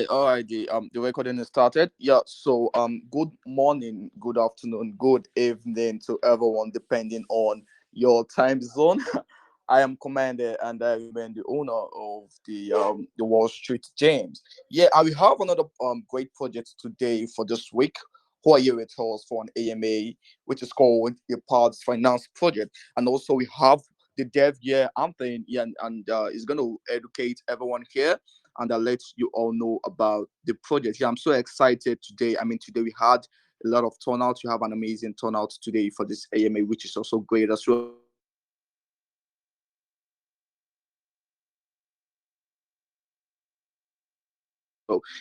all right. The recording is started. Yeah. So good morning, good afternoon, good evening to everyone, depending on your time zone. I am Commander, and I remain the owner of the Wall Street James. Yeah, and we have another great project today for this week. Who are here with us for an AMA, which is called the PADZ Finance Project, and also we have the dev here, Anthony, yeah, and is going to educate everyone here and I'll let you all know about the project. Yeah, I'm so excited today. I mean, today we had a lot of turnout. You have an amazing turnout today for this AMA, which is also great as well.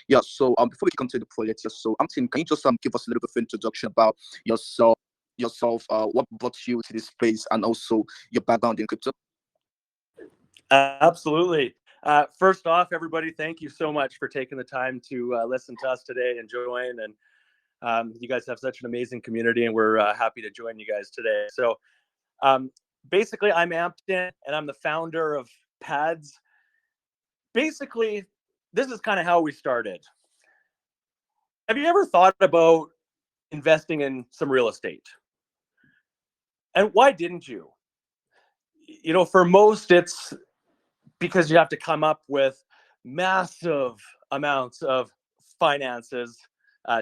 Yeah, so before we get into the project, so Anthony, can you just give us a little bit of introduction about yourself, yourself, what brought you to this space, and also your background in crypto? Absolutely. First off, everybody, thank you so much for taking the time to listen to us today and join. And you guys have such an amazing community, and we're happy to join you guys today. So um, basically, I'm Ampton, and I'm the founder of PADZ. Basically, this is kind of how we started. Have you ever thought about investing in some real estate? And why didn't you? You know, for most, it's because you have to come up with massive amounts of finances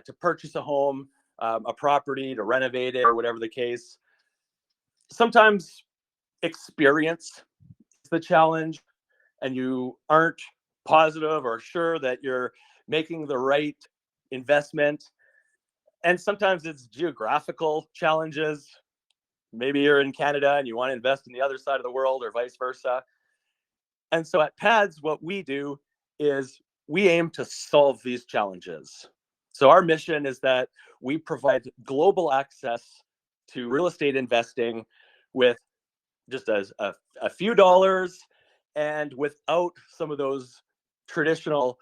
to purchase a home, a property, to renovate it, or whatever the case. Sometimes experience is the challenge, and you aren't positive or sure that you're making the right investment. And sometimes it's geographical challenges. Maybe you're in Canada and you want to invest in the other side of the world, or vice versa. And so at PADS, what we do is we aim to solve these challenges. So our mission is that we provide global access to real estate investing with just a few dollars and without some of those traditional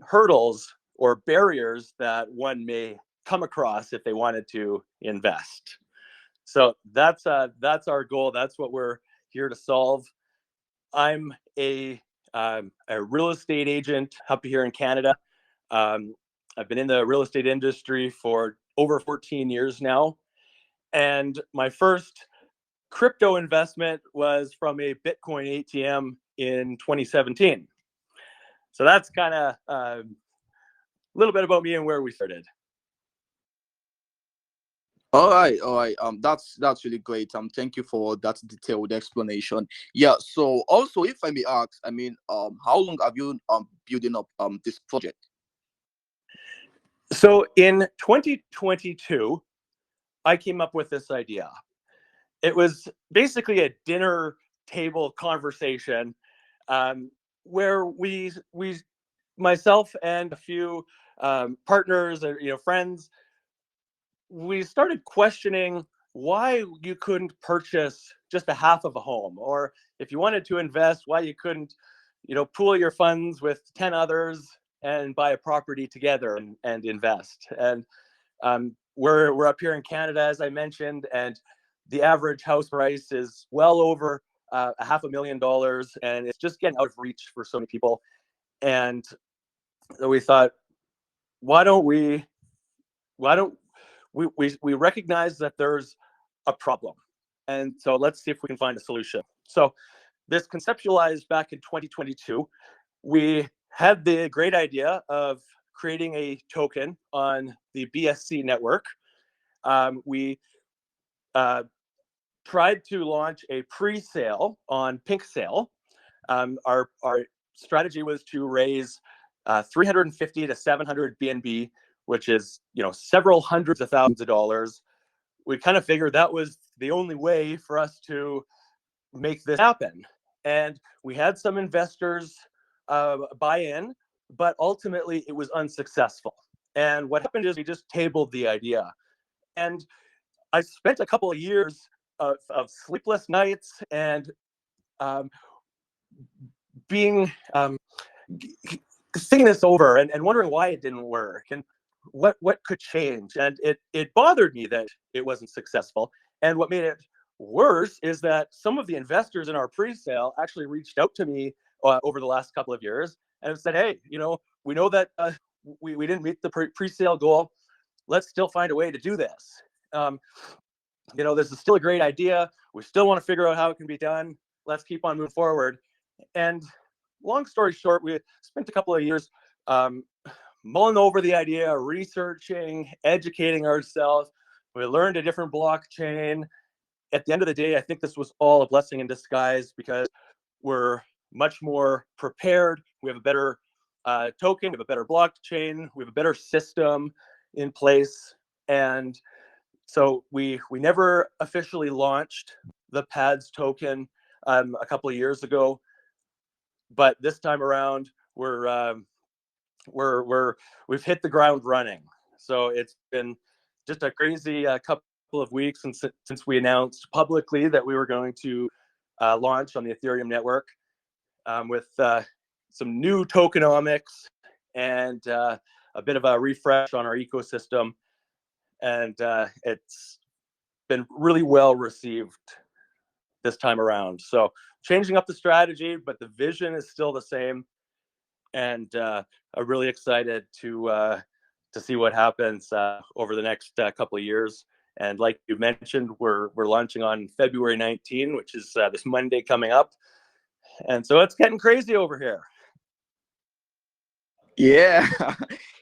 hurdles or barriers that one may come across if they wanted to invest. So that's our goal. That's what we're here to solve. I'm a real estate agent up here in Canada. Um, I've been in the real estate industry for over 14 years now. And my first crypto investment was from a Bitcoin ATM in 2017. So that's kind of a little bit about me and where we started. All right. That's really great. Thank you for that detailed explanation. Yeah. So also, if I may ask, I mean, how long have you building up this project? So in 2022, I came up with this idea. It was basically a dinner table conversation where myself and a few partners or friends, we started questioning why you couldn't purchase just a half of a home, or if you wanted to invest, why you couldn't, pool your funds with 10 others and buy a property together and invest. And we're up here in Canada, as I mentioned, and the average house price is well over $500,000, and it's just getting out of reach for so many people. And so we thought, why don't we recognize that there's a problem, and so let's see if we can find a solution. So this conceptualized back in 2022. We had the great idea of creating a token on the BSC network. We tried to launch a pre-sale on Pink Sale. Our strategy was to raise 350 to 700 BNB, which is several hundreds of thousands of dollars. We kind of figured that was the only way for us to make this happen. And we had some investors buy in, but ultimately it was unsuccessful. And what happened is we just tabled the idea. And I spent a couple of years of sleepless nights and being thinking this over and wondering why it didn't work and what could change. And it bothered me that it wasn't successful. And what made it worse is that some of the investors in our pre-sale actually reached out to me over the last couple of years and said, hey, we know that we didn't meet the pre-sale goal. Let's still find a way to do this. This is still a great idea. We still want to figure out how it can be done. Let's keep on moving forward. And long story short, we spent a couple of years mulling over the idea, researching, educating ourselves. We learned a different blockchain. At the end of the day, I think this was all a blessing in disguise because we're much more prepared. We have a better token, we have a better blockchain, we have a better system in place. And so we never officially launched the PADZ token a couple of years ago, but this time around we've hit the ground running. So it's been just a crazy couple of weeks since we announced publicly that we were going to launch on the Ethereum network with some new tokenomics and a bit of a refresh on our ecosystem. And it's been really well received this time around. So changing up the strategy, but the vision is still the same. And I'm really excited to see what happens over the next couple of years. And like you mentioned, we're launching on February 19, which is this Monday coming up. And so it's getting crazy over here. Yeah.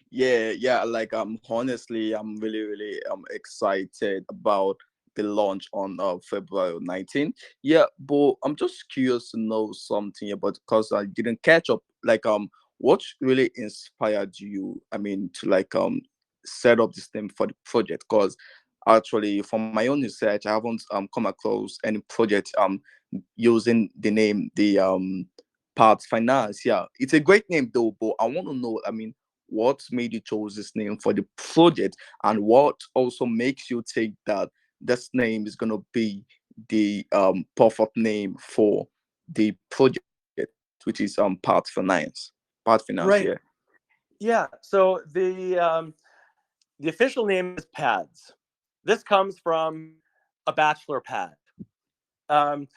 Yeah. Like honestly, I'm really excited about the launch on February 19th. Yeah, but I'm just curious to know something about, because I didn't catch up. Like what really inspired you? I mean, to like set up this thing for the project? Because actually, from my own research, I haven't come across any project using the name the PADZ Finance. Yeah, it's a great name though, but I want to know, I mean, what made you choose this name for the project, and what also makes you think that this name is gonna be the perfect name for the project, which is PADZ Finance. PADZ Finance, yeah. Right. Yeah. So the official name is PADZ. This comes from a bachelor pad. Um,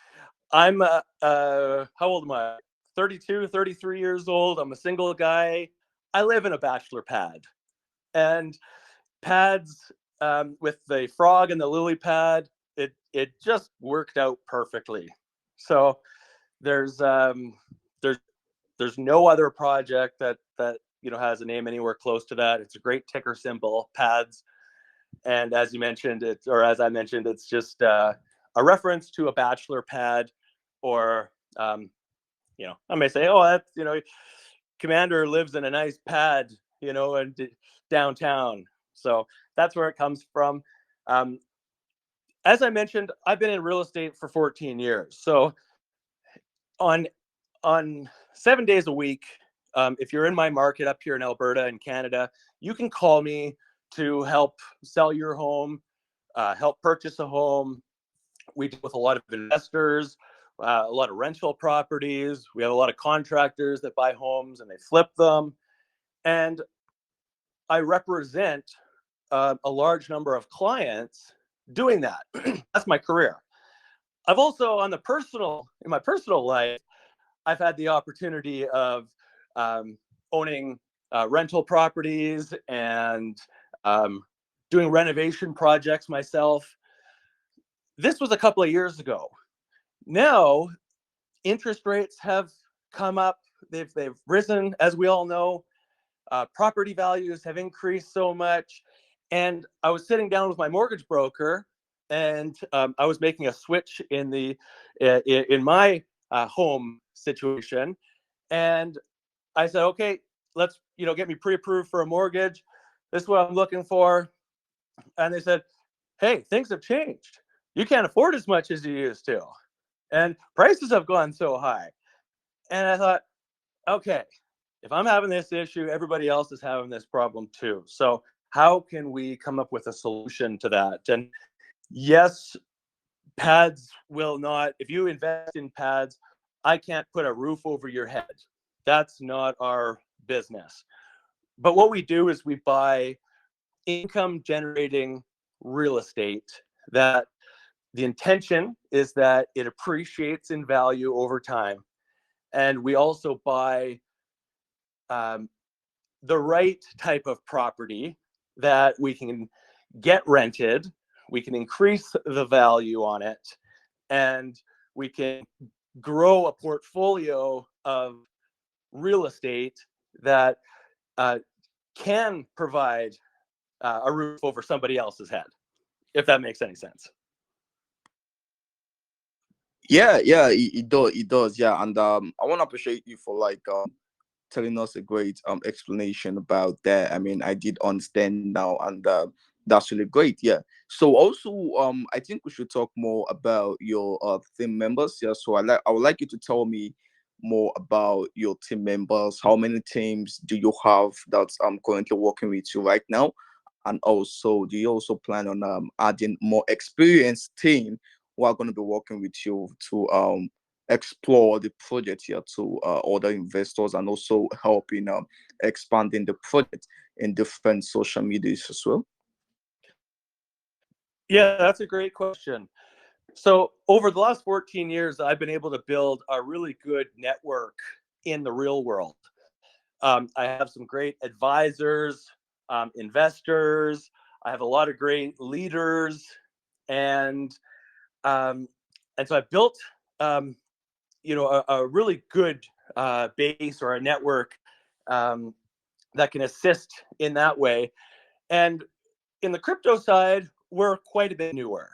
I'm how old am I? 32, 33 years old. I'm a single guy. I live in a bachelor pad. And pads with the frog and the lily pad, it just worked out perfectly. So there's there's there's no other project that has a name anywhere close to that. It's a great ticker symbol, pads. And as you mentioned, as I mentioned, it's just a reference to a bachelor pad, or I may say, oh, that's Commander lives in a nice pad, and downtown. So that's where it comes from. As I mentioned, I've been in real estate for 14 years. So on 7 days a week, if you're in my market up here in Alberta and Canada, you can call me to help sell your home, help purchase a home. We deal with a lot of investors, a lot of rental properties. We have a lot of contractors that buy homes and they flip them. And I represent a large number of clients doing that. That's my career. I've also, in my personal life, I've had the opportunity of owning rental properties and doing renovation projects myself. This was a couple of years ago. Now, interest rates have come up. They've risen, as we all know. Property values have increased so much. And I was sitting down with my mortgage broker, and I was making a switch in my home situation. And I said, okay, let's get me pre-approved for a mortgage. This is what I'm looking for. And they said, hey, things have changed. You can't afford as much as you used to, and prices have gone so high. And I thought, okay, if I'm having this issue, everybody else is having this problem too. So how can we come up with a solution to that? And yes, pads will not, if you invest in pads, I can't put a roof over your head. That's not our business. But what we do is we buy income generating real estate that the intention is that it appreciates in value over time. And we also buy um, the right type of property that we can get rented, we can increase the value on it, and we can grow a portfolio of real estate that uh, can provide a roof over somebody else's head, if that makes any sense. Yeah, it does. Yeah, and I want to appreciate you for like telling us a great explanation about that. I mean, I did understand now, and that's really great. Yeah. So also, I think we should talk more about your team members. Yeah. So I would like you to tell me more about your team members. How many teams do you have that's currently working with you right now? And also, do you also plan on adding more experienced team who are going to be working with you to explore the project here to other investors, and also help in expanding the project in different social medias as well? Yeah, that's a great question. So, over the last 14 years, I've been able to build a really good network in the real world. I have some great advisors, investors. I have a lot of great leaders, and um, and so I built, um, a really good base or a network um, that can assist in that way. And in the crypto side, we're quite a bit newer,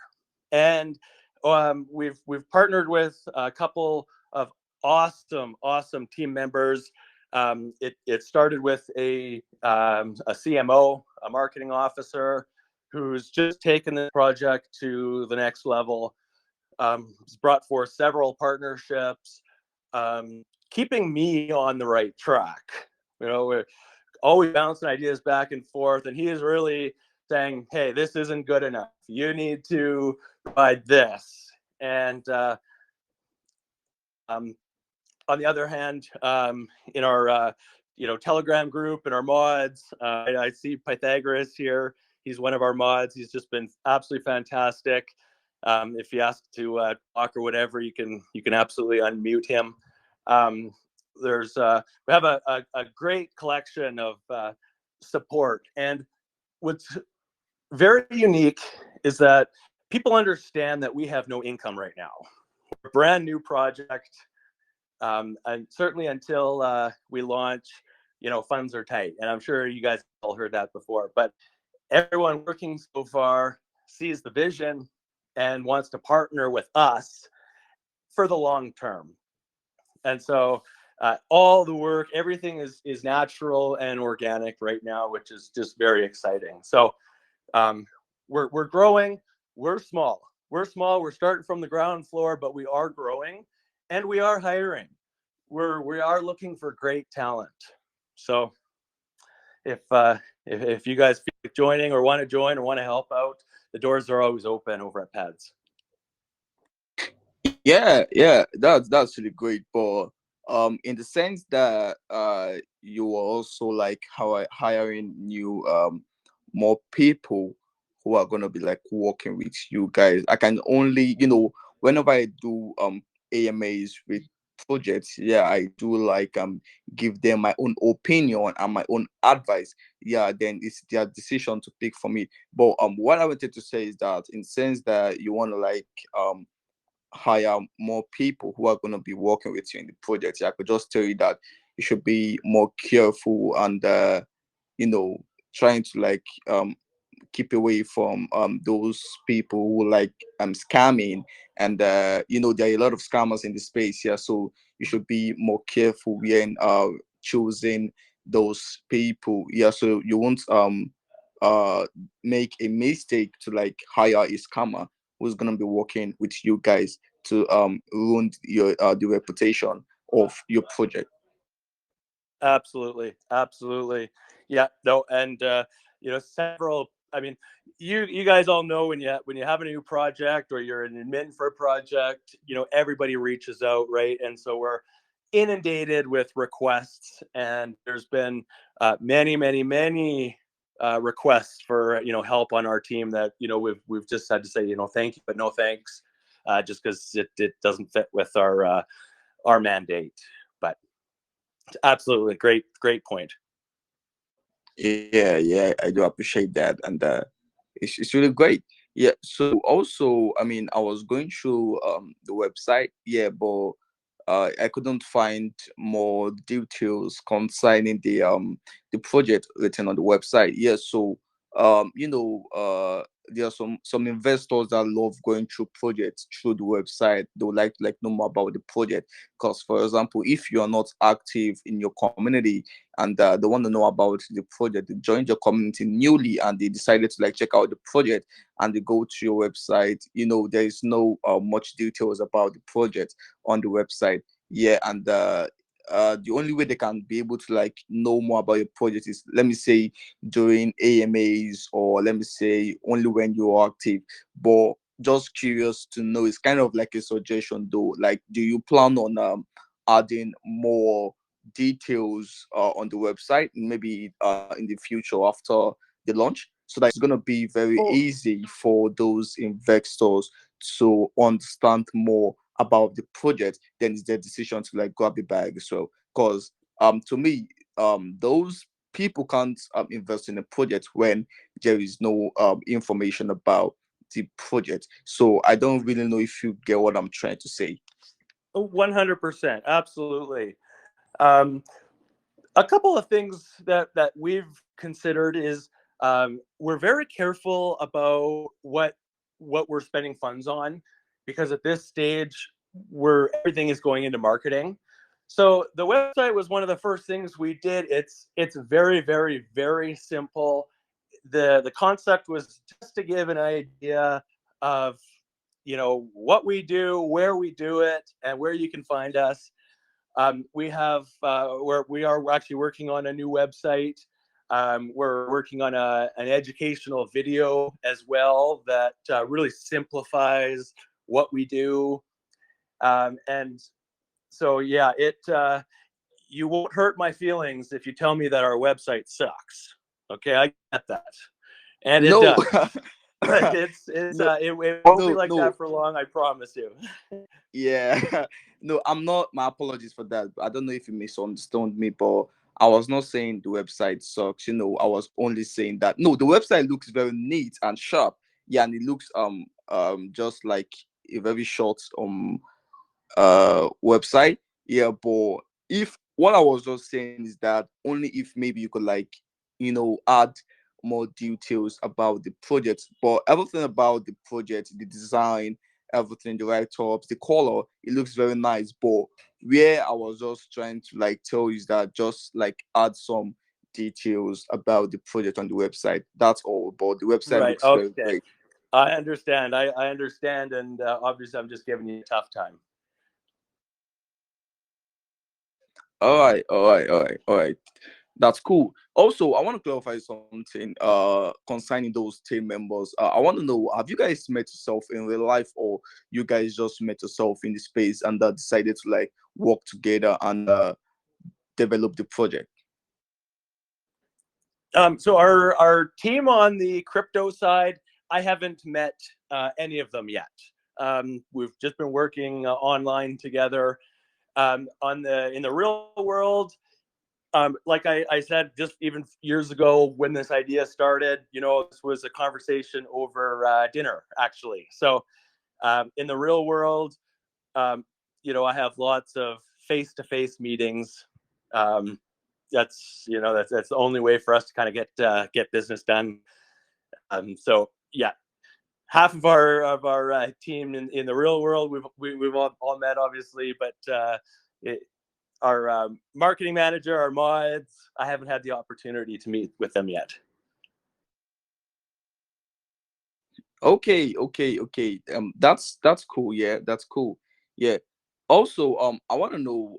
and we've partnered with a couple of awesome team members. It started with a CMO, a marketing officer, who's just taken the project to the next level. Has brought forth several partnerships, keeping me on the right track. We're always bouncing ideas back and forth, and he is really saying, "Hey, this isn't good enough. You need to provide this." And um, on the other hand, in our Telegram group and our mods, I see Pythagoras here. He's one of our mods. He's just been absolutely fantastic. If you ask to talk or whatever, you can absolutely unmute him. Um, there's We have a great collection of support, and what's very unique is that people understand that we have no income right now. We're a brand new project, and certainly until we launch, funds are tight, and I'm sure you guys all heard that before. But everyone working so far sees the vision and wants to partner with us for the long term. And so all the work, everything is natural and organic right now, which is just very exciting. So um, we're growing. We're small. We're small. We're starting from the ground floor, but we are growing, and we are hiring. We are looking for great talent. So if you guys feel like joining or want to join or want to help out, the doors are always open over at PADZ. Yeah, that's really great. But in the sense that you are also like hiring new more people who are gonna be like working with you guys. I can only, whenever I do AMAs with projects, yeah, I do like give them my own opinion and my own advice. Yeah, then it's their decision to pick for me. But what I wanted to say is that in sense that you want to like hire more people who are going to be working with you in the project. I could just tell you that you should be more careful and you know trying to like keep away from those people who like scamming, and there are a lot of scammers in the space. Yeah, so you should be more careful when choosing those people. Yeah, so you won't uh make a mistake to like hire a scammer who's gonna be working with you guys to ruin your the reputation of your project. Absolutely. Yeah, no, and several. I mean, you guys all know when you have a new project or you're an admin for a project, everybody reaches out, right? And so we're inundated with requests, and there's been many requests for help on our team that we've just had to say thank you but no thanks, just because it doesn't fit with our mandate. But Absolutely, great point. Yeah, yeah, I do appreciate that, and it's really great. Yeah. So also, I mean, I was going through the website, yeah, but I couldn't find more details concerning the project written on the website. Yeah. So there are some investors that love going through projects through the website. They would like to know more about the project. Because, for example, if you are not active in your community and they want to know about the project, they joined your community newly and they decided to check out the project, and they go to your website, there is no much details about the project on the website. Yeah. And the only way they can be able to know more about your project is, let me say, during AMAs, or let me say only when you are active. But just curious to know, it's kind of like a suggestion though, do you plan on adding more details on the website, maybe in the future after the launch, so that it's going to be very Oh, easy for those investors to understand more about the project? Then it's their decision to grab the bag as well. Because to me, those people can't invest in a project when there is no information about the project. So I don't really know if you get what I'm trying to say. 100%, absolutely. Um, a couple of things that we've considered is, we're very careful about what we're spending funds on, because at this stage, where everything is going into marketing. So the website was one of the first things we did. It's very simple. The concept was just to give an idea of, what we do, where we do it, and where you can find us. We have we are actually working on a new website. We're working on an educational video as well that really simplifies what we do. And so, yeah, you won't hurt my feelings if you tell me that our website sucks. Okay, I get that, and it No. does. But it won't be No, like no. that for long. I promise you. Yeah. No, I'm not. My apologies for that. I don't know if you misunderstood me, but I was not saying the website sucks. I was only saying that no, the website looks very neat and sharp. Yeah, and it looks just like a very short website. Yeah, but if what I was just saying is that only if maybe you could add more details about the project. But everything about the project, the design, everything, the write-ups, the color, it looks very nice. But where I was just trying to tell you is that just add some details about the project on the website. That's all. But the website Right. looks very Okay. great. I understand. I understand, and obviously, I'm just giving you a tough time. All right, all right, all right, all right. That's cool. Also, I want to clarify something concerning those team members. I want to know, have you guys met yourself in real life, or you guys just met yourself in the space and decided to work together and develop the project? So our team on the crypto side, I haven't met any of them yet. We've just been working online together. On the in the real world, like I said, just even years ago when this idea started, this was a conversation over dinner, actually. So in the real world, um, I have lots of face-to-face meetings. Um, that's the only way for us to kind of get business done. So yeah, half of our team in the real world we've all met, obviously, but it, our marketing manager, our mods, I haven't had the opportunity to meet with them yet. Okay, okay, okay. That's cool. Yeah, that's cool. Yeah. Also, I want to know,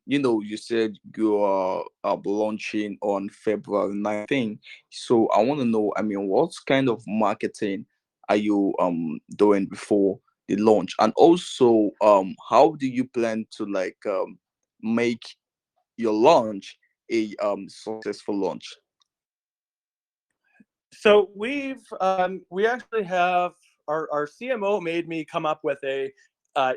you said you are launching on February 19th. So I want to know, I mean, what kind of marketing are you doing before the launch? And also, how do you plan to make your launch a successful launch? So we actually have our CMO made me come up with a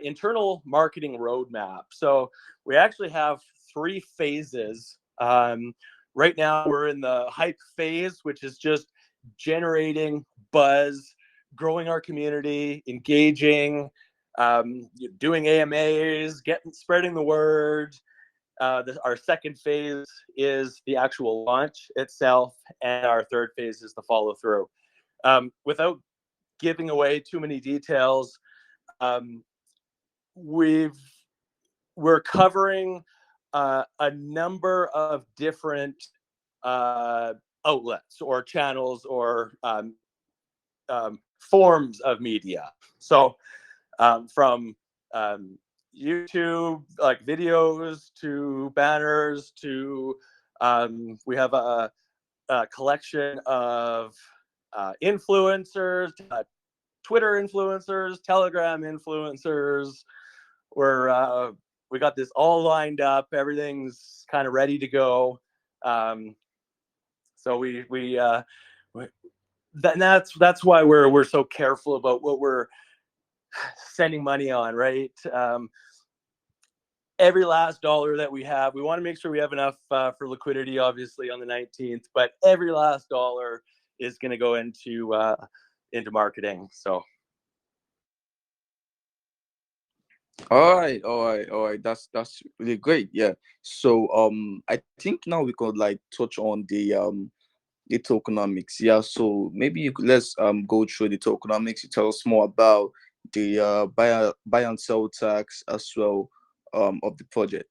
internal marketing roadmap. So we actually have 3 phases. Right now, we're in the hype phase, which is just generating buzz, growing our community, engaging, doing AMAs, spreading the word. Our second phase is the actual launch itself, and our third phase is the follow through. Without giving away too many details, we're covering a number of different outlets or channels or forms of media. So from YouTube, like videos, to banners, to we have a collection of influencers, Twitter influencers, Telegram influencers. We got this all lined up. Everything's kind of ready to go. So that's why we're so careful about what we're spending money on, right? Every last dollar that we have, we want to make sure we have enough for liquidity, obviously, on the 19th. But every last dollar is going to go into marketing. So. All right. That's really great. Yeah. So I think now we could like touch on the tokenomics. Yeah. So maybe let's go through the tokenomics. You tell us more about the buy and sell tax as well of the project.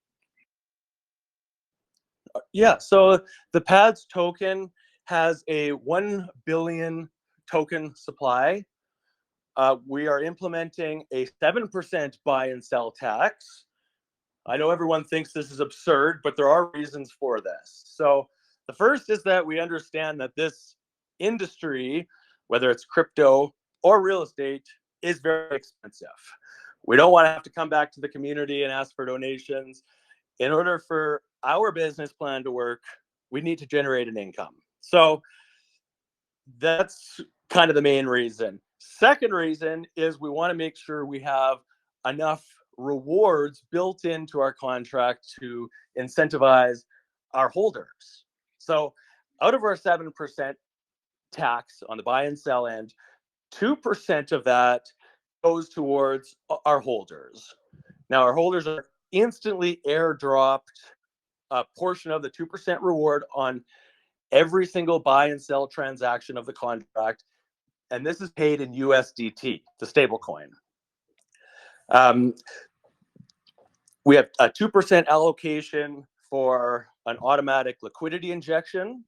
Yeah. So the PADZ token has a 1 billion token supply. We are implementing a 7% buy and sell tax. I know everyone thinks this is absurd, but there are reasons for this. So the first is that we understand that this industry, whether it's crypto or real estate, is very expensive. We don't want to have to come back to the community and ask for donations. In order for our business plan to work, we need to generate an income. So that's kind of the main reason. Second reason is we want to make sure we have enough rewards built into our contract to incentivize our holders. So out of our 7% tax on the buy and sell end, 2% of that goes towards our holders. Now, our holders are instantly airdropped a portion of the 2% reward on every single buy and sell transaction of the contract. And this is paid in USDT, the stablecoin. We have a 2% allocation for an automatic liquidity injection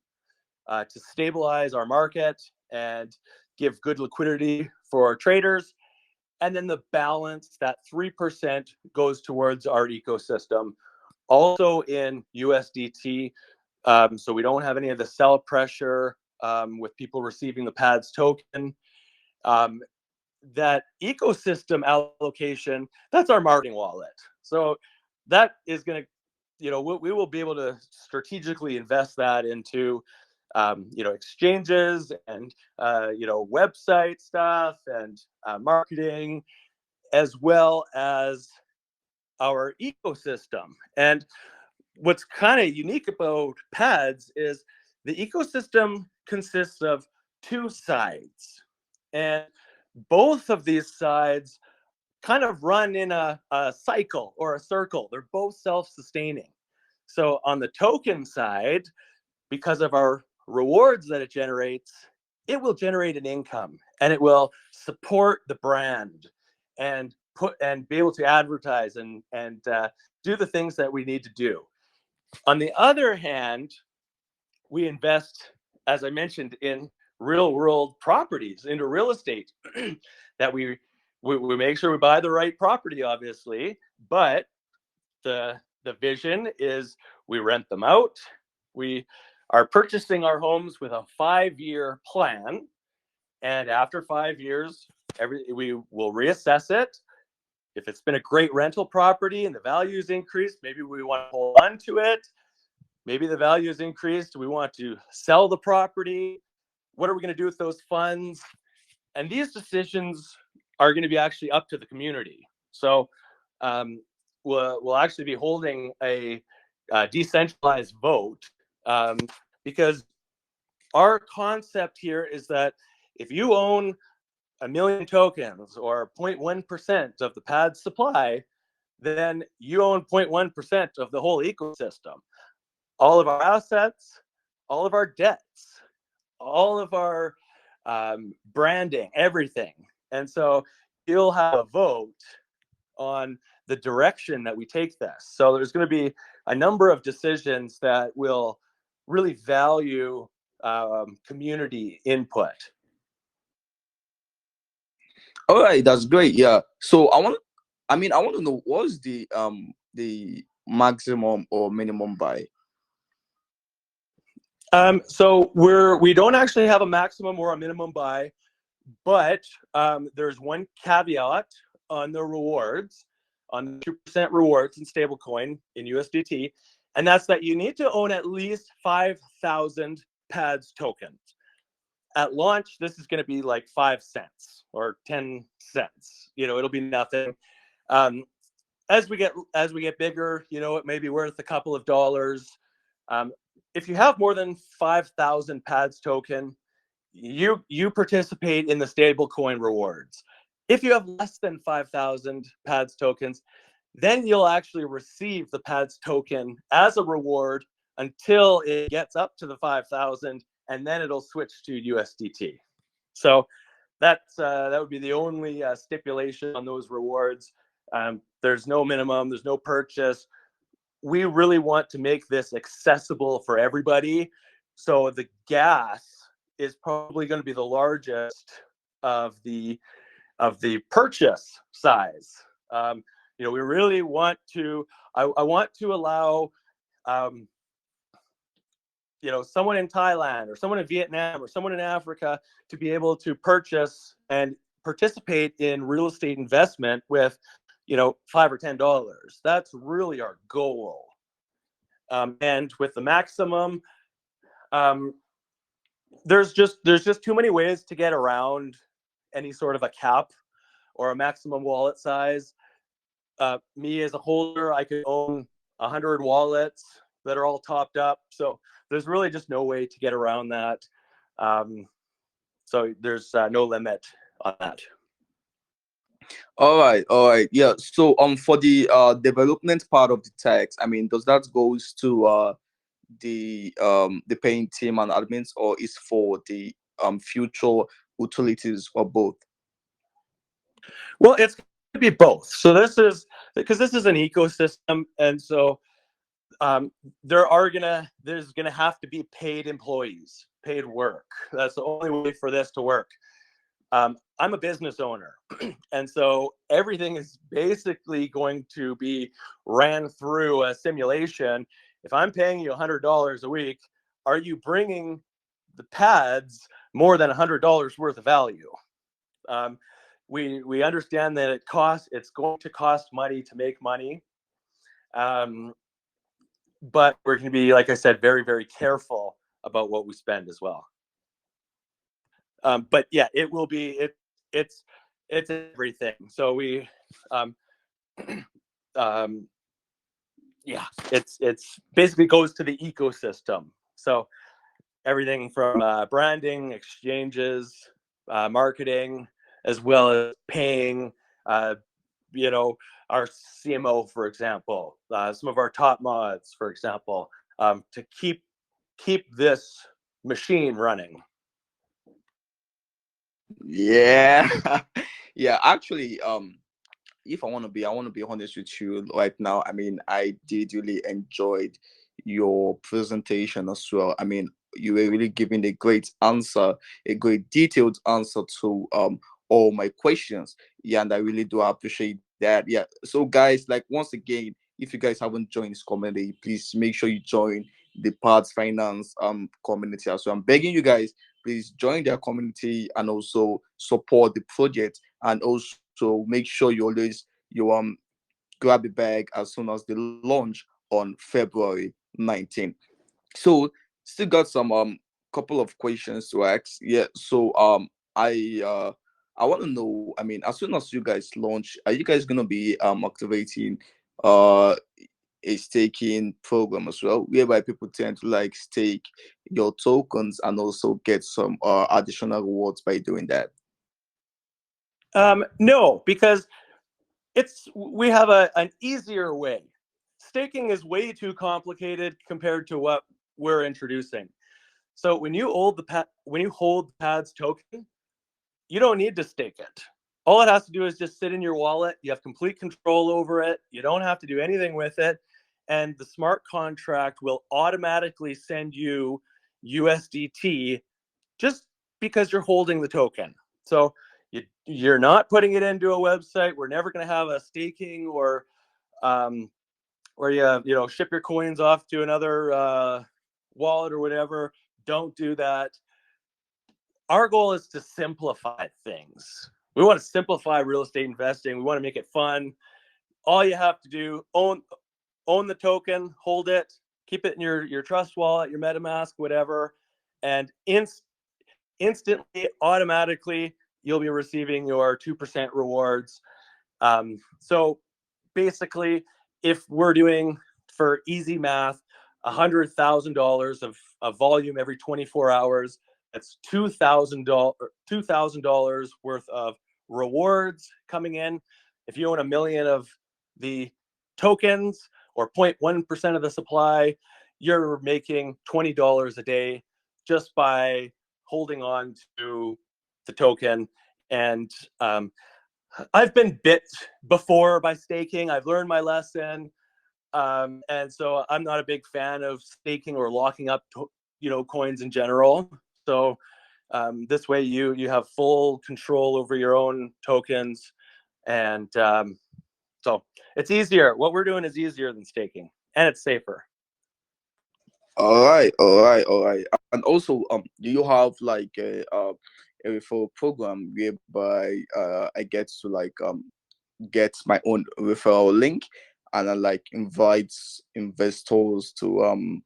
to stabilize our market and give good liquidity for our traders. And then the balance, that 3%, goes towards our ecosystem, also in USDT. So we don't have any of the sell pressure with people receiving the PADZ token. That ecosystem allocation, that's our marketing wallet. So that is going to, we will be able to strategically invest that into, exchanges and, website stuff and marketing, as well as our ecosystem. And what's kind of unique about PADZ is the ecosystem consists of 2 sides. And both of these sides kind of run in a cycle or a circle. They're both self-sustaining. So on the token side, because of our rewards that it generates, it will generate an income and it will support the brand and be able to advertise and do the things that we need to do. On the other hand, we invest, as I mentioned, in real world properties, into real estate that we make sure we buy the right property, obviously, but the vision is we rent them out. We are purchasing our homes with a 5-year plan, and after 5 years, we will reassess it. If it's been a great rental property and the value's increased, maybe we want to hold on to it. Maybe the value has increased. We want to sell the property. What are we going to do with those funds? And these decisions are going to be actually up to the community. So we'll actually be holding a decentralized vote, because our concept here is that if you own a million tokens or 0.1% of the PADZ supply, then you own 0.1% of the whole ecosystem. All of our assets, all of our debts, all of our branding, everything. And so you'll have a vote on the direction that we take this. So there's going to be a number of decisions that will really value community input. All right, that's great. Yeah. So I want to know what's the maximum or minimum buy. So we don't actually have a maximum or a minimum buy, but there's one caveat on the rewards, on the 2% rewards in stablecoin in USDT, and that's that you need to own at least 5,000 PADZ tokens. At launch, this is going to be like 5 cents or 10 cents. It'll be nothing. As we get bigger, it may be worth a couple of dollars. If you have more than 5,000 PADZ token, you participate in the stablecoin rewards. If you have less than 5,000 PADZ tokens, then you'll actually receive the PADZ token as a reward until it gets up to the 5,000, and then it'll switch to USDT. So that would be the only stipulation on those rewards. There's no minimum, there's no purchase. We really want to make this accessible for everybody. So the gas is probably going to be the largest of the purchase size. We really want to. I want to allow, someone in Thailand or someone in Vietnam or someone in Africa to be able to purchase and participate in real estate investment with, $5 or $10. That's really our goal. And with the maximum, there's just too many ways to get around any sort of a cap or a maximum wallet size. Me as a holder, I could own 100 wallets that are all topped up. So there's really just no way to get around that. So there's no limit on that. All right, yeah. So for the development part of the text, does that goes to the paying team and admins, or is for the future utilities, or both? Well, it's going to be both. So this is because this is an ecosystem, and so there's gonna have to be paid employees, paid work. That's the only way for this to work. I'm a business owner, and so everything is basically going to be ran through a simulation. If I'm paying you $100 a week, are you bringing the PADZ more than $100 worth of value? We understand that it's going to cost money to make money. But we're going to be, like I said, very, very careful about what we spend as well. But yeah, it will be, it's everything. So we, yeah, it's basically goes to the ecosystem. So everything from branding, exchanges, marketing, as well as paying, our CMO, for example, some of our top mods, for example, to keep this machine running. Yeah. Yeah, actually, if I want to be honest with you right now. I did really enjoyed your presentation as well. You were really giving a great answer, a great detailed answer to all my questions. Yeah, and I really do appreciate that. Yeah. So guys, like, once again, if you guys haven't joined this community, please make sure you join the Parts Finance community as well. I'm begging you guys, please join their community and also support the project, and also make sure you grab the bag as soon as they launch on February 19th. So still got some couple of questions to ask. Yeah. So I want to know, as soon as you guys launch, are you guys gonna be activating uh a staking program as well, whereby people tend to like stake your tokens and also get some additional rewards by doing that? No, because we have an easier way. Staking is way too complicated compared to what we're introducing. So when you hold the PADZ token, you don't need to stake it. All it has to do is just sit in your wallet. You have complete control over it. You don't have to do anything with it. And the smart contract will automatically send you USDT just because you're holding the token. So you're not putting it into a website. We're never going to have a staking or where you ship your coins off to another wallet or whatever. Don't do that. Our goal is to simplify things. We want to simplify real estate investing. We want to make it fun. All you have to do, own the token, hold it, keep it in your trust wallet, your MetaMask, whatever, and instantly, automatically, you'll be receiving your 2% rewards. So basically, if we're doing, for easy math, $100,000 of volume every 24 hours, that's $2,000 worth of rewards coming in. If you own 1 million of the tokens or 0.1% of the supply, you're making $20 a day just by holding on to the token. And I've been bit before by staking. I've learned my lesson. And so I'm not a big fan of staking or locking up, coins in general. So this way you have full control over your own tokens. And so it's easier. What we're doing is easier than staking, and it's safer. All right, all right, all right. And also, do you have like a referral program whereby I get to like get my own referral link, and I like invites investors to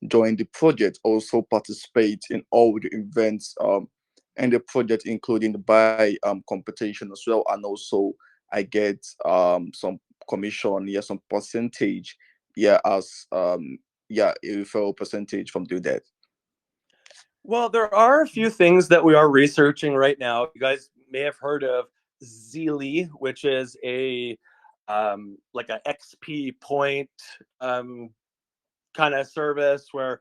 join the project, also participate in all the events in the project, including the buy competition as well, and also I get some commission, yeah, some percentage, yeah, as yeah, a referral percentage from doing that. Well, there are a few things that we are researching right now. You guys may have heard of Zeely, which is a like a XP point kind of service where,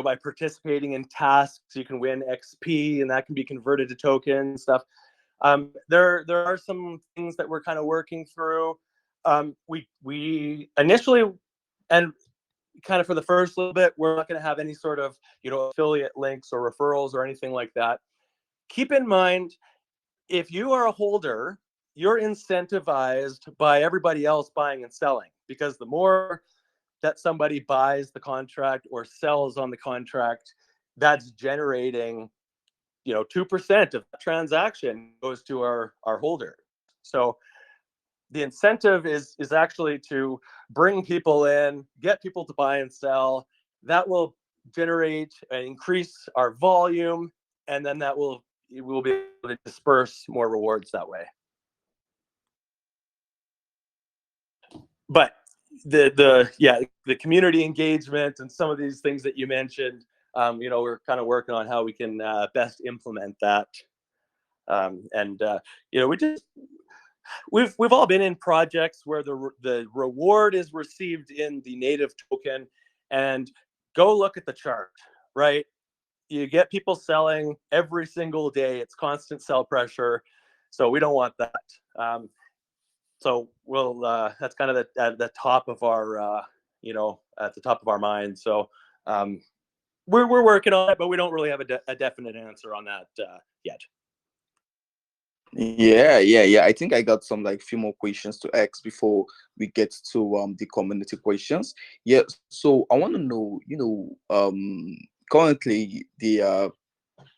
by participating in tasks, you can win XP, and that can be converted to tokens and stuff. There are some things that we're kind of working through. We initially, and kind of for the first little bit, we're not going to have any sort of affiliate links or referrals or anything like that. Keep in mind, if you are a holder, you're incentivized by everybody else buying and selling, because the more that somebody buys the contract or sells on the contract, that's generating 2% of the transaction goes to our holder. So the incentive is actually to bring people in, get people to buy and sell. That will generate and increase our volume, and then we'll be able to disperse more rewards that way. But the community engagement and some of these things that you mentioned, we're kind of working on how we can best implement that. And we've all been in projects where the reward is received in the native token, and go look at the chart, right? You get people selling every single day. It's constant sell pressure. So we don't want that. So that's kind of at the top of our, at the top of our mind. So we're working on it, but we don't really have a definite answer on that yet. Yeah. I think I got some like few more questions to ask before we get to the community questions. Yeah, so I want to know, currently the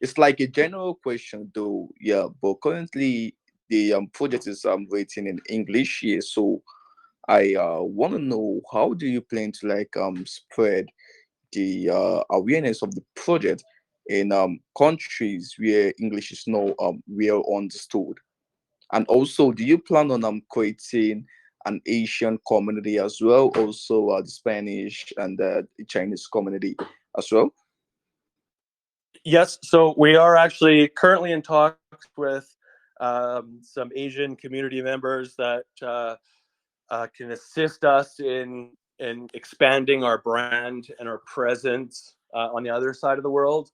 it's like a general question though, yeah, but currently the project is written in English here, so I want to know, how do you plan to like spread the awareness of the project in countries where English is not well understood? And also, do you plan on creating an Asian community as well, also the Spanish and the Chinese community as well? Yes, so we are actually currently in talks with some Asian community members that can assist us in expanding our brand and our presence on the other side of the world.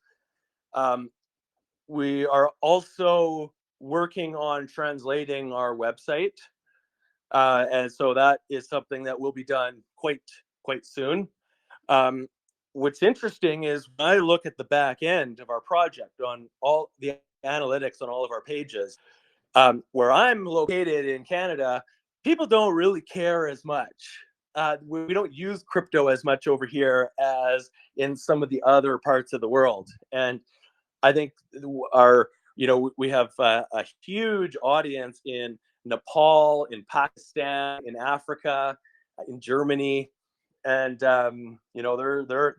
Um, we are also working on translating our website, and so that is something that will be done quite soon. Um, what's interesting is when I look at the back end of our project on all the analytics on all of our pages, where I'm located in Canada, people don't really care as much. We don't use crypto as much over here as in some of the other parts of the world. And I think our, we have a huge audience in Nepal, in Pakistan, in Africa, in Germany, and they're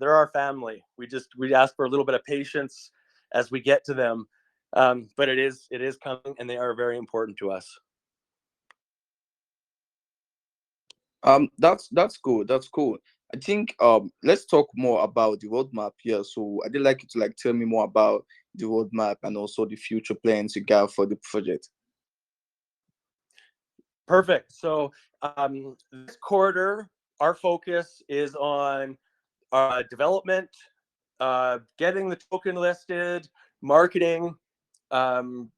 our family. We ask for a little bit of patience as we get to them, but it is coming, and they are very important to us. That's cool. That's cool. I think let's talk more about the roadmap here. So I'd like you to like tell me more about the roadmap and also the future plans you got for the project. Perfect. So this quarter, our focus is on development, getting the token listed, marketing, um,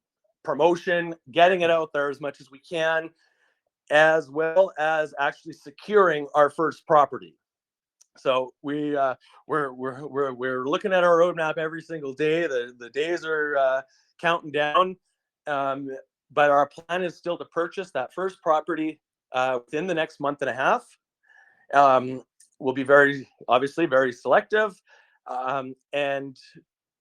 promotion, getting it out there as much as we can, as well as actually securing our first property. So we're looking at our roadmap every single day. The days are counting down, um, but our plan is still to purchase that first property within the next month and a half. Um, we'll be obviously very selective, and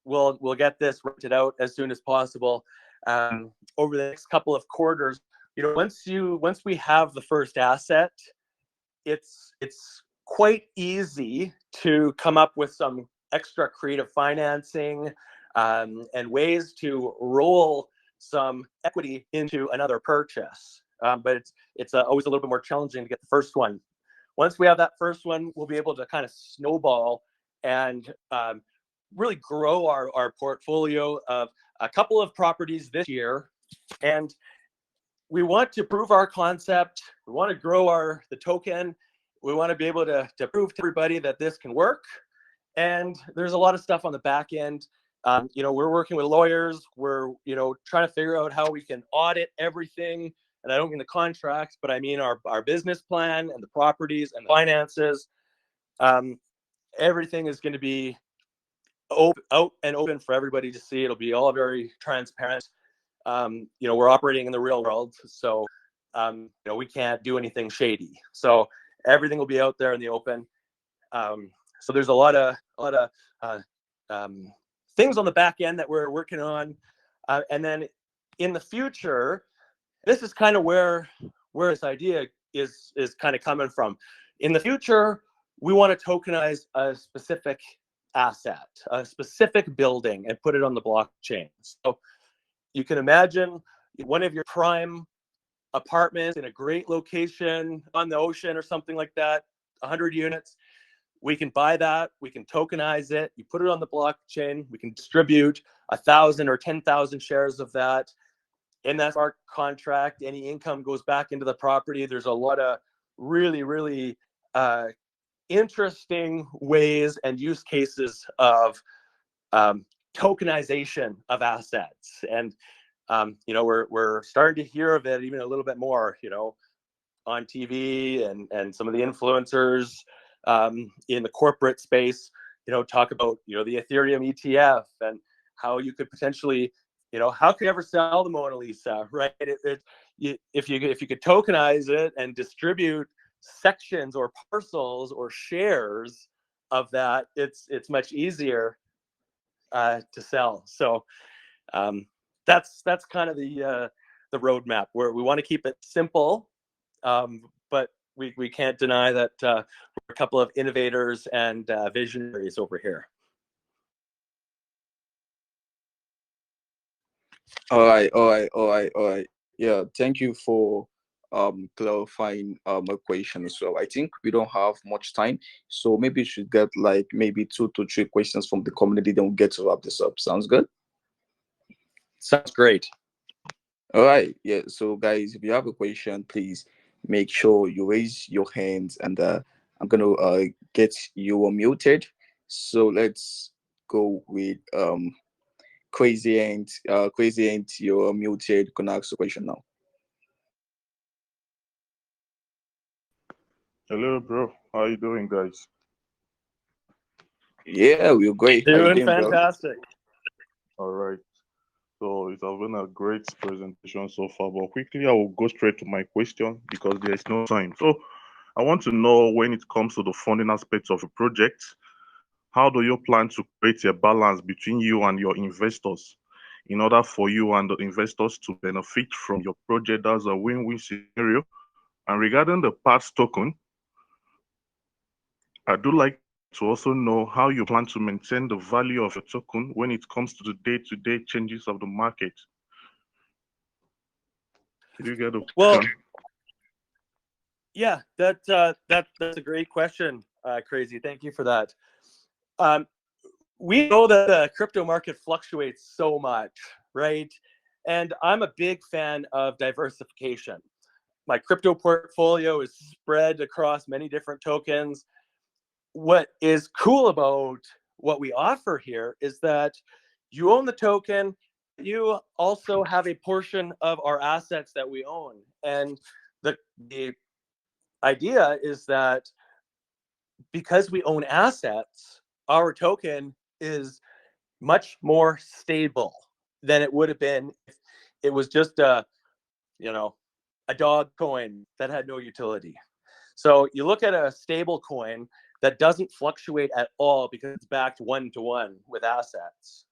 we'll get this rented out as soon as possible over the next couple of quarters. Once we have the first asset, it's quite easy to come up with some extra creative financing and ways to roll some equity into another purchase. But it's always a little bit more challenging to get the first one. Once we have that first one, we'll be able to kind of snowball and really grow our portfolio of a couple of properties this year. And we want to prove our concept. We want to grow the token. We want to be able to prove to everybody that this can work. And there's a lot of stuff on the back end. We're working with lawyers. We're, trying to figure out how we can audit everything. And I don't mean the contracts, but I mean our business plan and the properties and the finances. Everything is going to be out and open for everybody to see. It'll be all very transparent. We're operating in the real world, so we can't do anything shady. So everything will be out there in the open. So there's a lot of things on the back end that we're working on, and then in the future, this is kind of where this idea is kind of coming from. In the future, we want to tokenize a specific asset, a specific building, and put it on the blockchain. So you can imagine one of your prime apartments in a great location on the ocean or something like that, 100 units. We can buy that, we can tokenize it, you put it on the blockchain, we can distribute 1,000 or 10,000 shares of that. In that smart contract, any income goes back into the property. There's a lot of really, really interesting ways and use cases of tokenization of assets. And we're starting to hear of it even a little bit more, on TV and some of the influencers in the corporate space, talk about, the Ethereum ETF and how you could potentially, how could you ever sell the Mona Lisa, right? If you could tokenize it and distribute sections or parcels or shares of that, it's much easier to sell. So that's kind of the roadmap, where we want to keep it simple, but we can't deny that we're a couple of innovators and visionaries over here. All right. Yeah. Thank you for clarifying a question. So I think we don't have much time, so maybe we should get like maybe 2 to 3 questions from the community, then we'll get to wrap this up. Sounds good? Sounds great. All right, yeah. So guys, if you have a question, please make sure you raise your hands, and I'm gonna get you unmuted. So let's go with crazy and you're muted. Can I ask a question now? Hello, bro. How you doing, guys? Yeah, we're great. How you Doing doing, bro? fantastic. All right. So it has been a great presentation so far, but quickly I will go straight to my question because there is no time. So I want to know, when it comes to the funding aspects of a project, how do you plan to create a balance between you and your investors in order for you and the investors to benefit from your project? That's a win-win scenario. And regarding the PADZ token, I do like to also know how you plan to maintain the value of your token when it comes to the day-to-day changes of the market. Did you get the Well, question? yeah, that's a great question, Crazy. Thank you for that. Um, we know that the crypto market fluctuates so much, right? And I'm a big fan of diversification. My crypto portfolio is spread across many different tokens. What is cool about what we offer here is that you own the token, you also have a portion of our assets that we own. And the idea is that because we own assets, our token is much more stable than it would have been if it was just you know, a dog coin that had no utility. So you look at a stable coin that doesn't fluctuate at all because it's backed 1-to-1 with assets.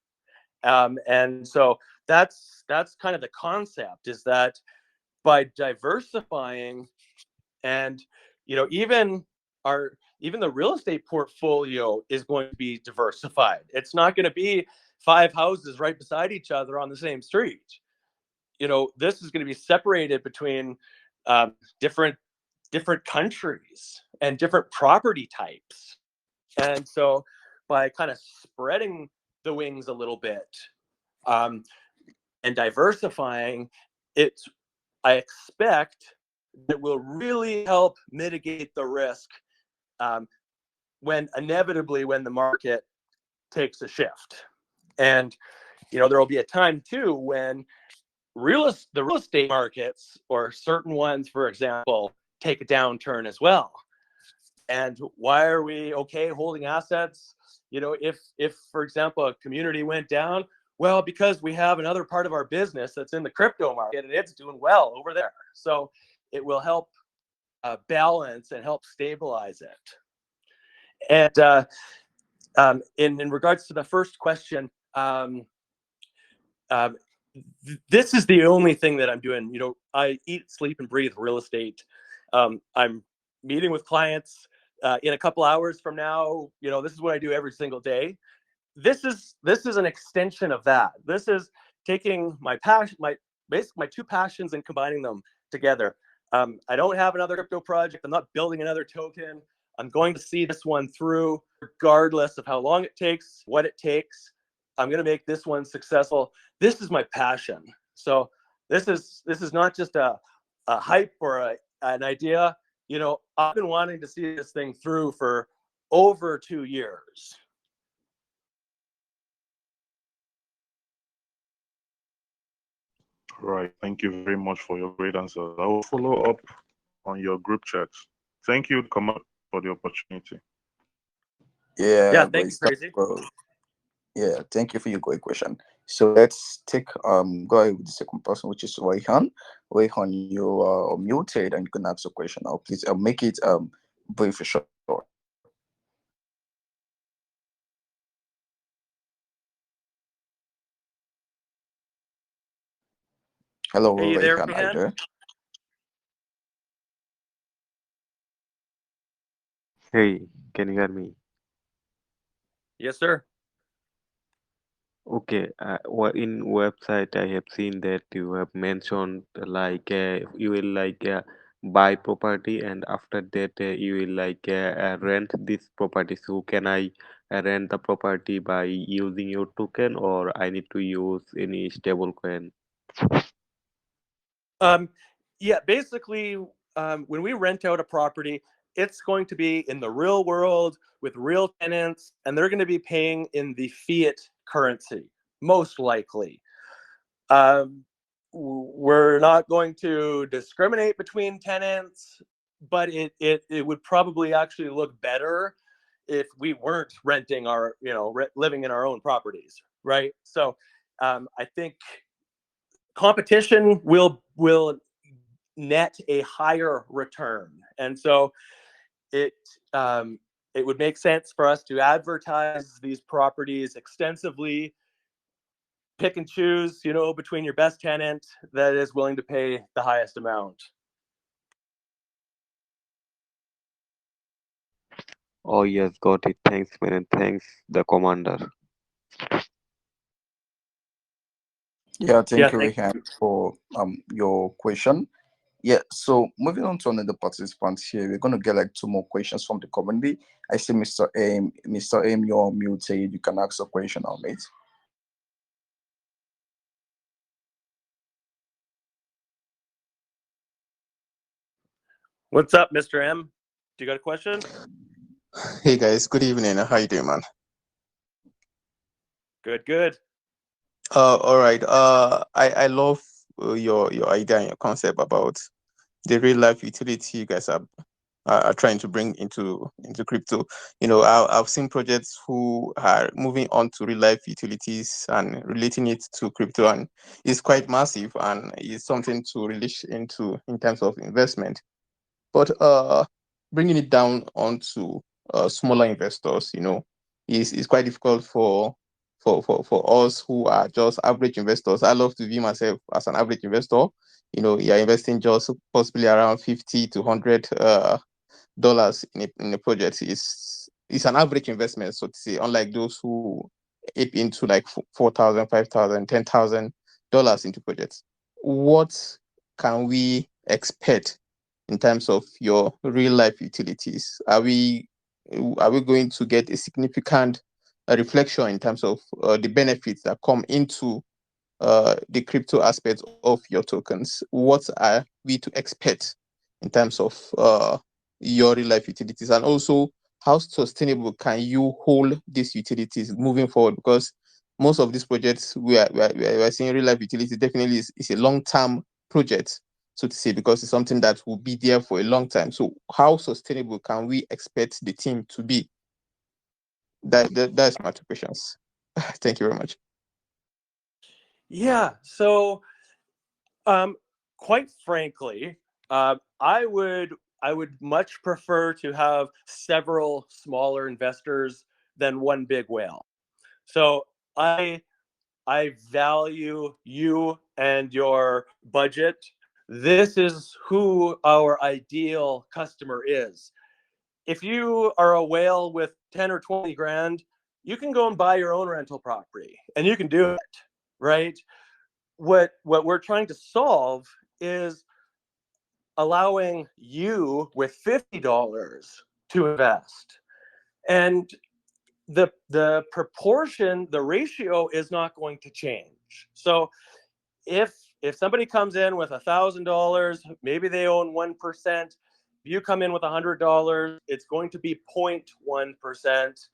And so that's kind of the concept, is that by diversifying, and even the real estate portfolio is going to be diversified. It's not going to be 5 houses right beside each other on the same street. This is going to be separated between um, different different countries and different property types. And so by kind of spreading the wings a little bit, um, and diversifying it, I expect that will really help mitigate the risk, um, when the market takes a shift. And there will be a time too when the real estate markets, or certain ones, for example, take a downturn as well. And why are we okay holding assets? If for example a community went down, well, because we have another part of our business that's in the crypto market and it's doing well over there. So it will help balance and help stabilize it. And in regards to the first question, um, this is the only thing that I'm doing. I eat, sleep, and breathe real estate. I'm meeting with clients in a couple hours from now. This is what I do every single day. This is an extension of that. This is taking my passion, basically my two passions, and combining them together. I don't have another crypto project. I'm not building another token. I'm going to see this one through, regardless of how long it takes, what it takes. I'm going to make this one successful. This is my passion. So this is not just a hype or an idea. I've been wanting to see this thing through for over 2 years. Right. Thank you very much for your great answers. I will follow up on your group chats. Thank you, Kamal, for the opportunity. Yeah, Yeah, thank great you, stuff, Crazy. bro. Yeah, thank you for your great question. So let's take go ahead with the second person, which is Rayhan. Rayhan, you are muted and you can ask a question now. Please make it brief and short. Hello, Hey, you there, Rayhan, are you Rehan? there? Hey, can you hear me? Yes, sir. Okay, in website I have seen that you have mentioned like you will like buy property and after that you will like rent this property. So can I rent the property by using your token or I need to use any stable coin? Um, yeah, basically, when we rent out a property, it's going to be in the real world with real tenants, and they're going to be paying in the fiat currency, most likely. Um, we're not going to discriminate between tenants, but it would probably actually look better if we weren't renting our, living in our own properties, right? So I think competition will net a higher return, and so it um, it would make sense for us to advertise these properties extensively, pick and choose, between your best tenant that is willing to pay the highest amount. Oh yes, got it. Thanks, man, and thanks, the commander. Yeah, Yeah, thank you, thank you. Rehan, for your question. Yeah, so moving on to another participant here, we're gonna get like two more questions from the community. I see Mr. Aim. Mr. Aim, you're muted. You can ask a question now, mate. What's up, Mr. M? Do you got a question? Hey guys, good evening. How you doing, man? Good, good. All right. I love your idea and your concept about the real life utility you guys are trying to bring into crypto. I've seen projects who are moving on to real life utilities and relating it to crypto, and it's quite massive and it's something to release into in terms of investment. But bringing it down onto smaller investors, is quite difficult for us who are just average investors. I love to view myself as an average investor. You're investing just possibly around 50 to $100 in a project. It's an average investment, so to say, unlike those who ape into like 4,000, 5,000, $10,000 into projects. What can we expect in terms of your real life utilities? Are we going to get a significant reflection in terms of the benefits that come into the crypto aspects of your tokens? What are we to expect in terms of your real life utilities? And also, how sustainable can you hold these utilities moving forward? Because most of these projects we are seeing real life utilities definitely is a long-term project, so to say, because it's something that will be there for a long time. So how sustainable can we expect the team to be? That's my two questions. Thank you very much. Yeah. So, quite frankly, I would much prefer to have several smaller investors than one big whale. So I value you and your budget. This is who our ideal customer is. If you are a whale with 10 or 20 grand, you can go and buy your own rental property and you can do it, right? What we're trying to solve is allowing you with $50 to invest. And the proportion, the ratio is not going to change. So if somebody comes in with $1,000, maybe they own 1%. If you come in with $100, it's going to be 0.1%.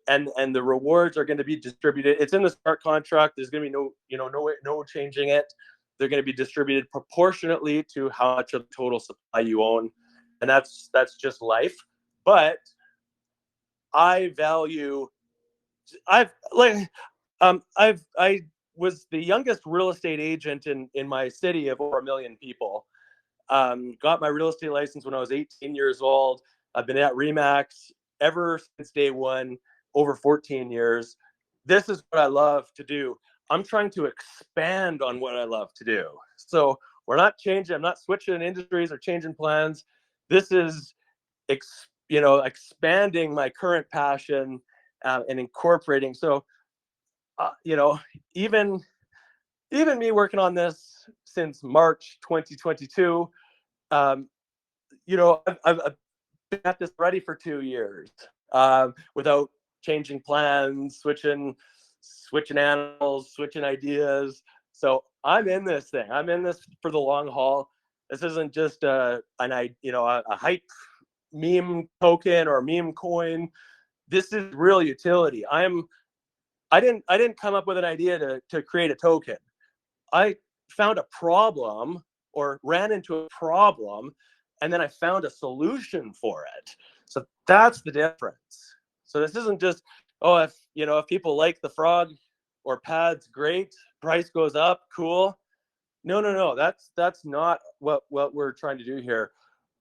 And the rewards are going to be distributed. It's in the smart contract. There's going to be no changing it. They're going to be distributed proportionately to how much of the total supply you own, and that's just life. But I value. I was the youngest real estate agent in my city of over 1 million people. Got my real estate license when I was 18 years old. I've been at Remax ever since day one, over 14 years. This is what I love to do. I'm trying to expand on what I love to do. So we're not changing. I'm not switching industries or changing plans. This is, expanding my current passion and incorporating. So you know, even me working on this since March 2022, um, you know, I've been at this ready for 2 years without changing plans, switching animals, switching ideas. So I'm in this thing. I'm in this for the long haul. This isn't just a hype meme token or meme coin. This is real utility. I didn't come up with an idea to create a token. I found a problem or ran into a problem, and then I found a solution for it. So that's the difference. So this isn't just, oh, if people like the frog or PADZ, great, price goes up, cool. No. That's not what we're trying to do here.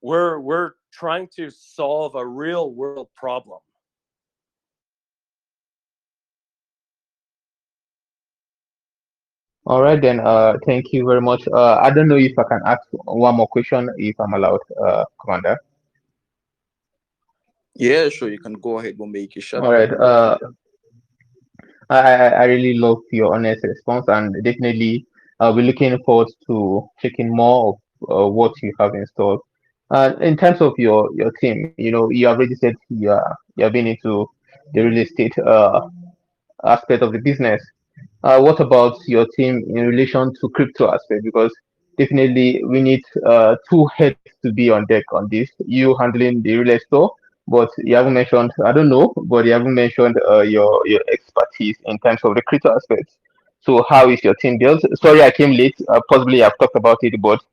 We're trying to solve a real world problem. All right then. Thank you very much. I don't know if I can ask one more question, if I'm allowed, Commander. Yeah, sure, you can go ahead and make your shot. All right. I really love your honest response, and definitely I'll be looking forward to checking more of what you have installed. In terms of your team, you already said you have been into the real estate aspect of the business. What about your team in relation to crypto aspect? Because definitely we need two heads to be on deck on this. You handling the real estate, but you haven't mentioned, I don't know, but you haven't mentioned your expertise in terms of the crypto aspect. So how is your team built? Sorry, I came late. Possibly I've talked about it, but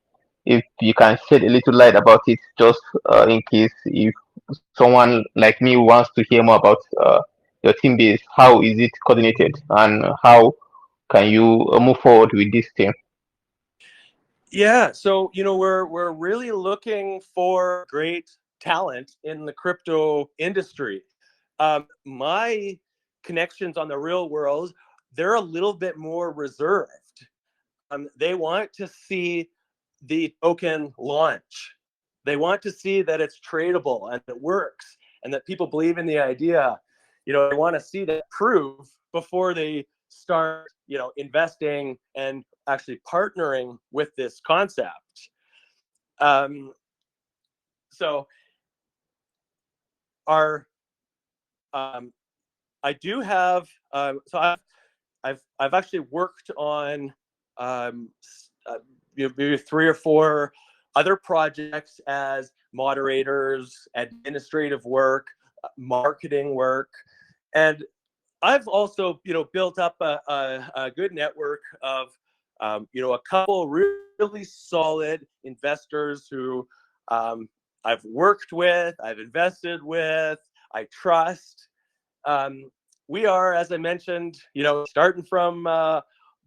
if you can shed a little light about it, just in case if someone like me wants to hear more about your team base, how is it coordinated and how can you move forward with this team? Yeah, so we're really looking for great talent in the crypto industry. My connections on the real world, they're a little bit more reserved. They want to see the token launch. They want to see that it's tradable and it works and that people believe in the idea. They want to see that proof before they start, investing and actually partnering with this concept. Um, so our I do have so I've actually worked on uh, maybe 3 or 4 other projects as moderators, administrative work, marketing work, and I've also built up a good network of a couple really solid investors who I've worked with, I've invested with, I trust. Um, we are, as I mentioned, starting from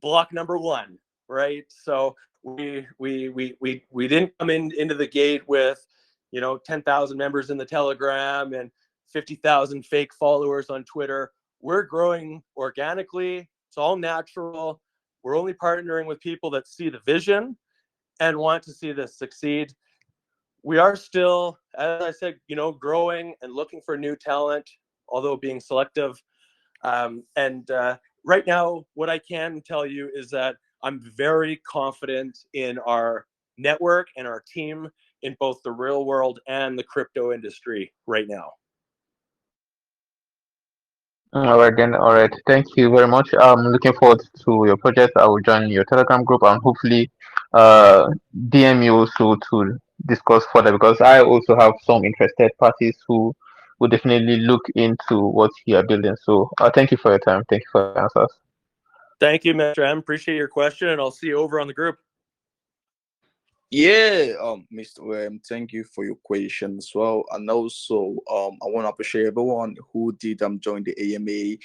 block number one, right? So we didn't come into the gate with 10,000 members in the Telegram and 50,000 fake followers on Twitter. We're growing organically. It's all natural. We're only partnering with people that see the vision and want to see this succeed. We are still, as I said, growing and looking for new talent, although being selective. And right now, what I can tell you is that I'm very confident in our network and our team in both the real world and the crypto industry right now. All right then. All right. Thank you very much. I'm looking forward to your project. I will join your Telegram group and hopefully uh, DM you also to discuss further because I also have some interested parties who will definitely look into what you are building. So thank you for your time. Thank you for your answers. Thank you, Mr. M. Appreciate your question, and I'll see you over on the group. Yeah, Mr. Thank you for your question as well. And also, I want to appreciate everyone who did join the AMA.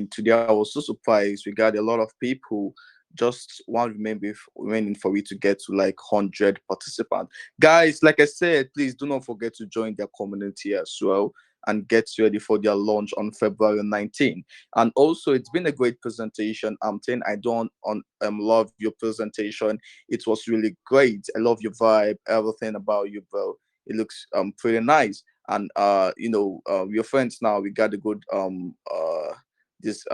Today I was so surprised. We got a lot of people. Just one remaining for we to get to like 100 participants. Guys, like I said, please do not forget to join their community as well and get ready for their launch on February 19th. And also, it's been a great presentation. Tin, I don't love your presentation. It was really great. I love your vibe, everything about you, bro. It looks pretty nice. And your friends now, we got a good this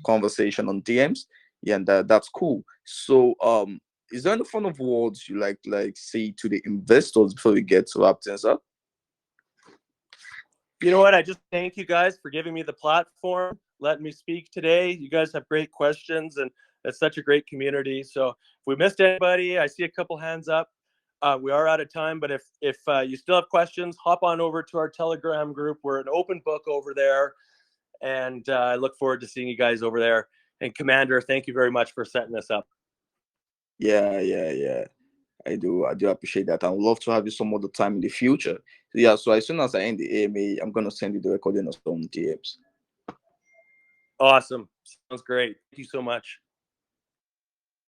conversation on DMs. Yeah, and that's cool. So is there any fun of words you like say to the investors before we get to wrap things up? You know what? I just thank you guys for giving me the platform, letting me speak today. You guys have great questions, and it's such a great community. So if we missed anybody, I see a couple hands up. We are out of time, but if you still have questions, hop on over to our Telegram group. We're an open book over there, and I look forward to seeing you guys over there. And Commander, thank you very much for setting this up. Yeah. I do appreciate that. I would love to have you some other time in the future. Yeah, so as soon as I end the AMA, I'm gonna send you the recording of some DMs. Awesome. Sounds great. Thank you so much.